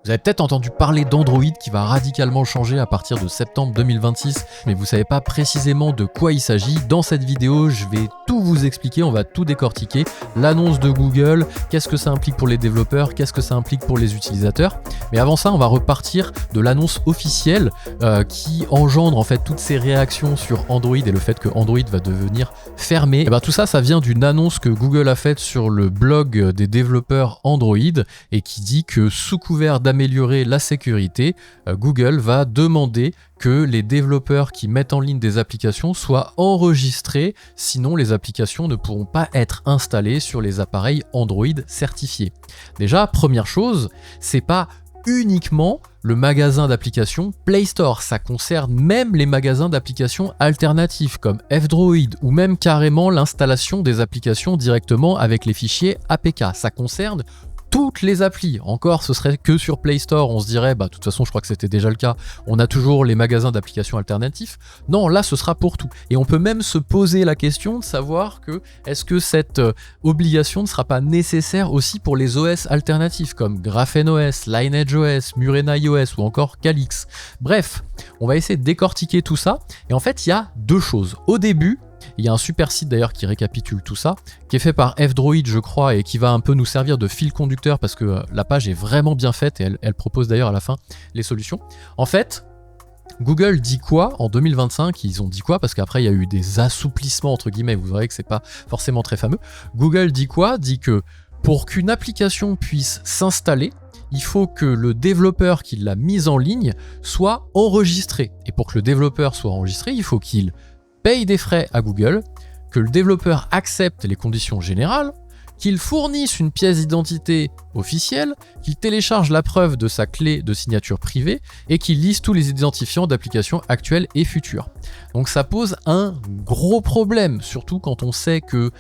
Vous avez peut-être entendu parler d'Android qui va radicalement changer à partir de septembre 2026, mais vous savez pas précisément de quoi il s'agit. Dans cette vidéo, je vais tout vous expliquer, on va tout décortiquer. L'annonce de Google, qu'est-ce que ça implique pour les développeurs, qu'est-ce que ça implique pour les utilisateurs. Mais avant ça, on va repartir de l'annonce officielle qui engendre en fait toutes ces réactions sur Android et le fait que Android va devenir fermé. Et ben, tout ça, ça vient d'une annonce que Google a faite sur le blog des développeurs Android et qui dit que sous couvert d'améliorer la sécurité, Google va demander que les développeurs qui mettent en ligne des applications soient enregistrés, sinon les applications ne pourront pas être installées sur les appareils Android certifiés. Déjà, première chose, c'est pas uniquement le magasin d'applications Play Store, ça concerne même les magasins d'applications alternatifs comme F-Droid ou même carrément l'installation des applications directement avec les fichiers APK. Ça concerne toutes les applis. Encore, ce serait que sur Play Store, on se dirait, de toute façon, je crois que c'était déjà le cas, on a toujours les magasins d'applications alternatifs. Non, là, ce sera pour tout. Et on peut même se poser la question de savoir que, est-ce que cette obligation ne sera pas nécessaire aussi pour les OS alternatifs, comme GrapheneOS, LineageOS, MurenaOS ou encore Calyx. Bref, on va essayer de décortiquer tout ça. Et en fait, il y a deux choses. Au début, il y a un super site d'ailleurs qui récapitule tout ça, qui est fait par F-Droid je crois et qui va un peu nous servir de fil conducteur parce que la page est vraiment bien faite et elle propose d'ailleurs à la fin les solutions. En fait, Google dit quoi en 2025? Ils ont dit quoi? Parce qu'après il y a eu des assouplissements entre guillemets, vous verrez que c'est pas forcément très fameux. Google dit quoi? Dit que pour qu'une application puisse s'installer, il faut que le développeur qui l'a mise en ligne soit enregistré. Et pour que le développeur soit enregistré, il faut qu'il paye des frais à Google, que le développeur accepte les conditions générales, qu'il fournisse une pièce d'identité officielle, qu'il télécharge la preuve de sa clé de signature privée et qu'il lise tous les identifiants d'applications actuelles et futures. Donc ça pose un gros problème, surtout quand on sait que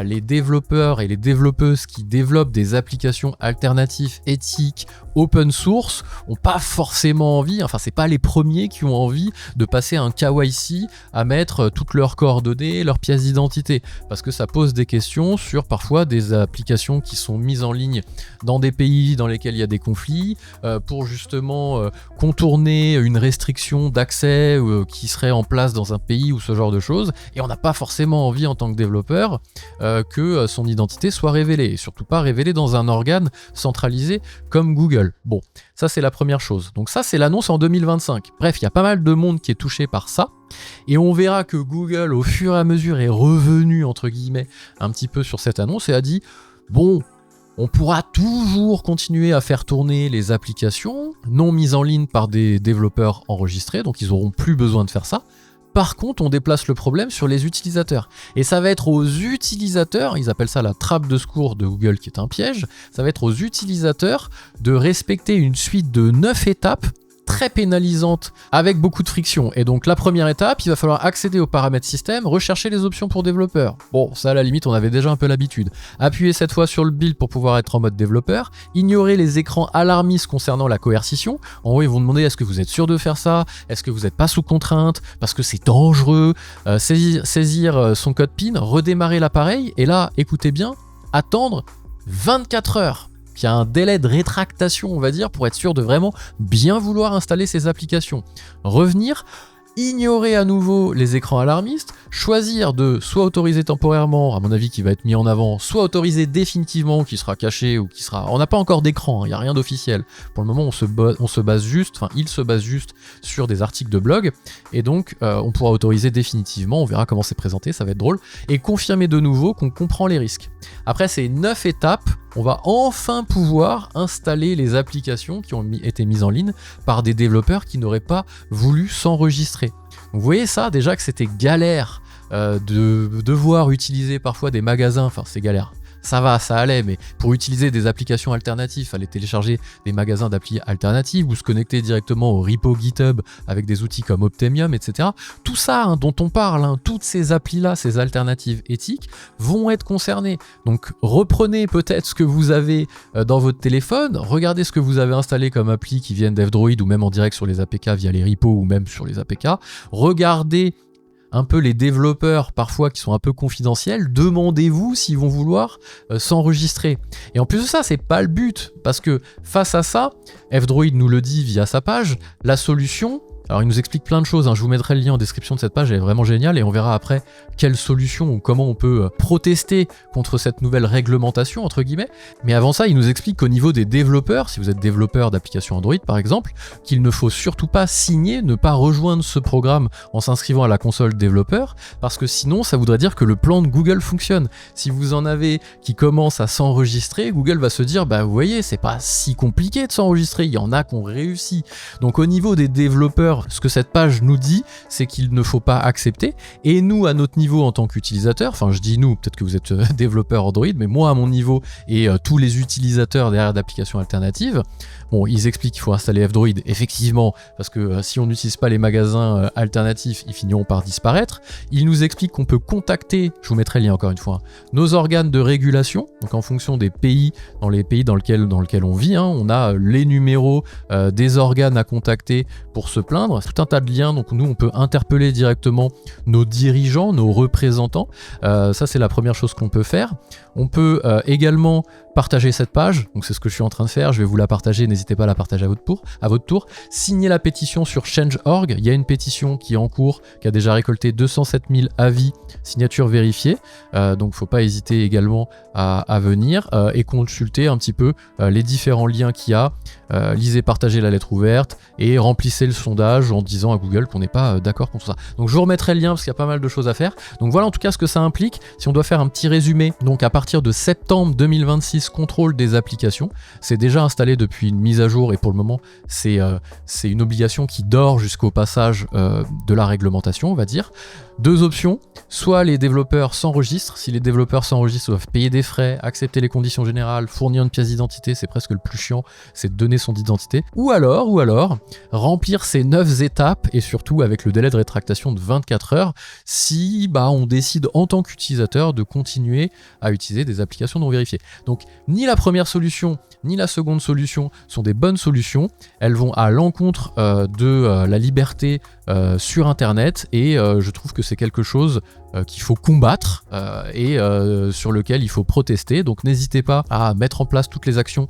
les développeurs et les développeuses qui développent des applications alternatives, éthiques, open source, ont pas forcément envie, enfin c'est pas les premiers qui ont envie de passer un KYC à mettre toutes leurs coordonnées, leurs pièces d'identité, parce que ça pose des questions sur parfois des applications qui sont mises en ligne dans des pays dans lesquels il y a des conflits, pour justement contourner une restriction d'accès qui serait en place dans un pays ou ce genre de choses, et on n'a pas forcément envie en tant que développeur que son identité soit révélée, et surtout pas révélée dans un organe centralisé comme Google. Bon, ça c'est la première chose. Donc ça c'est l'annonce en 2025. Bref, il y a pas mal de monde qui est touché par ça, et on verra que Google au fur et à mesure est revenu entre guillemets un petit peu sur cette annonce et a dit bon, on pourra toujours continuer à faire tourner les applications non mises en ligne par des développeurs enregistrés, donc ils n'auront plus besoin de faire ça. Par contre, on déplace le problème sur les utilisateurs. Et ça va être aux utilisateurs, ils appellent ça la trappe de secours de Google qui est un piège, ça va être aux utilisateurs de respecter une suite de 9 étapes très pénalisante avec beaucoup de friction. Et donc la première étape, il va falloir accéder aux paramètres système, rechercher les options pour développeurs. Bon, ça à la limite on avait déjà un peu l'habitude. Appuyer cette fois sur le build pour pouvoir être en mode développeur, ignorer les écrans alarmistes concernant la coercition. En gros ils vont demander est-ce que vous êtes sûr de faire ça, est-ce que vous n'êtes pas sous contrainte, parce que c'est dangereux, saisir son code PIN, redémarrer l'appareil, et là écoutez bien, attendre 24 heures. Il y a un délai de rétractation, on va dire, pour être sûr de vraiment bien vouloir installer ces applications. Revenir, ignorer à nouveau les écrans alarmistes, choisir de soit autoriser temporairement, à mon avis qui va être mis en avant, soit autoriser définitivement, qui sera caché ou qui sera... On n'a pas encore d'écran, il n'y a rien d'officiel. Pour le moment, il se base juste sur des articles de blog, et donc on pourra autoriser définitivement, on verra comment c'est présenté, ça va être drôle, et confirmer de nouveau qu'on comprend les risques. Après ces 9 étapes, on va enfin pouvoir installer les applications qui ont été mises en ligne par des développeurs qui n'auraient pas voulu s'enregistrer. Vous voyez ça, déjà que c'était galère de devoir utiliser parfois des magasins, enfin c'est galère. Ça va, ça allait, mais pour utiliser des applications alternatives, il fallait télécharger des magasins d'appli alternatives ou se connecter directement au repo GitHub avec des outils comme Optimium, etc. Tout ça dont on parle, toutes ces applis-là, ces alternatives éthiques, vont être concernées. Donc reprenez peut-être ce que vous avez dans votre téléphone, regardez ce que vous avez installé comme appli qui viennent d'F-Droid ou même en direct sur les APK via les repos ou même sur les APK, regardez un peu les développeurs parfois qui sont un peu confidentiels, demandez-vous s'ils vont vouloir s'enregistrer. Et en plus de ça, c'est pas le but, parce que face à ça, F-Droid nous le dit via sa page, la solution... Alors il nous explique plein de choses, hein. Je vous mettrai le lien en description de cette page, elle est vraiment géniale et on verra après quelle solution ou comment on peut protester contre cette nouvelle réglementation entre guillemets. Mais avant ça, il nous explique qu'au niveau des développeurs, si vous êtes développeur d'applications Android par exemple, qu'il ne faut surtout pas signer, ne pas rejoindre ce programme en s'inscrivant à la console développeur, parce que sinon ça voudrait dire que le plan de Google fonctionne. Si vous en avez qui commencent à s'enregistrer, Google va se dire bah vous voyez c'est pas si compliqué de s'enregistrer, il y en a qui ont réussi. Donc au niveau des développeurs, ce que cette page nous dit, c'est qu'il ne faut pas accepter. Et nous, à notre niveau en tant qu'utilisateur, enfin je dis nous, peut-être que vous êtes développeur Android, mais moi à mon niveau et tous les utilisateurs derrière d'applications alternatives, bon, ils expliquent qu'il faut installer F-Droid, effectivement, parce que si on n'utilise pas les magasins alternatifs, ils finiront par disparaître. Ils nous expliquent qu'on peut contacter, je vous mettrai le lien encore une fois, nos organes de régulation, donc en fonction des pays, dans les pays dans lesquels on vit, hein, on a les numéros des organes à contacter pour se plaindre, tout un tas de liens, donc nous on peut interpeller directement nos dirigeants, nos représentants, ça c'est la première chose qu'on peut faire. On peut également partager cette page, donc c'est ce que je suis en train de faire, je vais vous la partager, n'hésitez pas à la partager à votre tour. Signer la pétition sur Change.org, il y a une pétition qui est en cours, qui a déjà récolté 207 000 avis, signatures vérifiées, donc faut pas hésiter également à venir et consulter un petit peu les différents liens qu'il y a, lisez, partagez la lettre ouverte et remplissez le sondage en disant à Google qu'on n'est pas d'accord contre ça. Donc je vous remettrai le lien parce qu'il y a pas mal de choses à faire. Donc voilà en tout cas ce que ça implique, si on doit faire un petit résumé, donc à partir de septembre 2026, contrôle des applications, c'est déjà installé depuis une mise à jour et pour le moment c'est une obligation qui dort jusqu'au passage de la réglementation, on va dire. Deux options, soit les développeurs s'enregistrent, si les développeurs s'enregistrent, ils doivent payer des frais, accepter les conditions générales, fournir une pièce d'identité, c'est presque le plus chiant, c'est de donner son identité, ou alors remplir ces 9 étapes et surtout avec le délai de rétractation de 24 heures si on décide en tant qu'utilisateur de continuer à utiliser des applications non vérifiées. Donc ni la première solution ni la seconde solution sont des bonnes solutions, elles vont à l'encontre de la liberté sur internet et je trouve que c'est quelque chose qu'il faut combattre et sur lequel il faut protester. Donc n'hésitez pas à mettre en place toutes les actions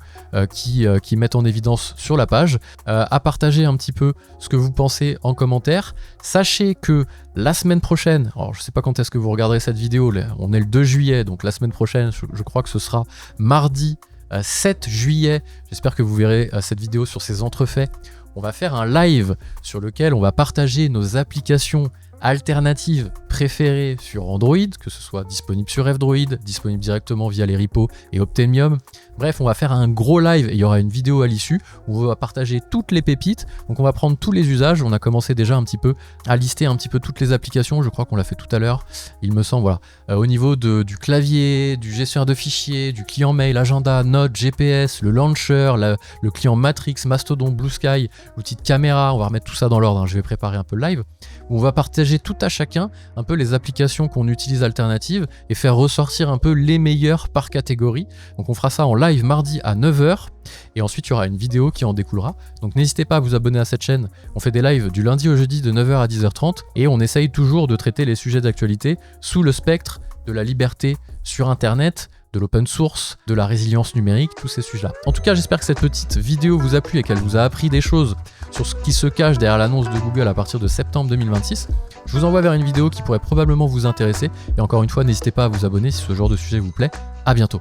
qui mettent en évidence sur la page, à partager un petit peu ce que vous pensez en commentaire. Sachez que la semaine prochaine, alors je sais pas quand est-ce que vous regarderez cette vidéo, on est le 2 juillet, donc la semaine prochaine, je crois que ce sera mardi 7 juillet, j'espère que vous verrez cette vidéo sur ces entrefaits. On va faire un live sur lequel on va partager nos applications alternatives préférées sur Android, que ce soit disponible sur F-Droid, disponible directement via les repos et Optemium. Bref, on va faire un gros live et il y aura une vidéo à l'issue où on va partager toutes les pépites. Donc on va prendre tous les usages, on a commencé déjà un petit peu à lister un petit peu toutes les applications, je crois qu'on l'a fait tout à l'heure, il me semble, voilà. Au niveau du clavier, du gestionnaire de fichiers, du client mail, agenda, notes, GPS, le launcher, le client Matrix, Mastodon, Blue Sky, l'outil de caméra, on va remettre tout ça dans l'ordre, hein. Je vais préparer un peu le live, où on va partager tout à chacun un peu les applications qu'on utilise alternatives et faire ressortir un peu les meilleures par catégorie. Donc on fera ça en live mardi à 9 h et ensuite il y aura une vidéo qui en découlera. Donc n'hésitez pas à vous abonner à cette chaîne, on fait des lives du lundi au jeudi de 9 h à 10 h 30 et on essaye toujours de traiter les sujets d'actualité sous le spectre de la liberté sur internet, de l'open source, de la résilience numérique, tous ces sujets-là. En tout cas, j'espère que cette petite vidéo vous a plu et qu'elle vous a appris des choses sur ce qui se cache derrière l'annonce de Google à partir de septembre 2026. Je vous envoie vers une vidéo qui pourrait probablement vous intéresser. Et encore une fois, n'hésitez pas à vous abonner si ce genre de sujet vous plaît. À bientôt.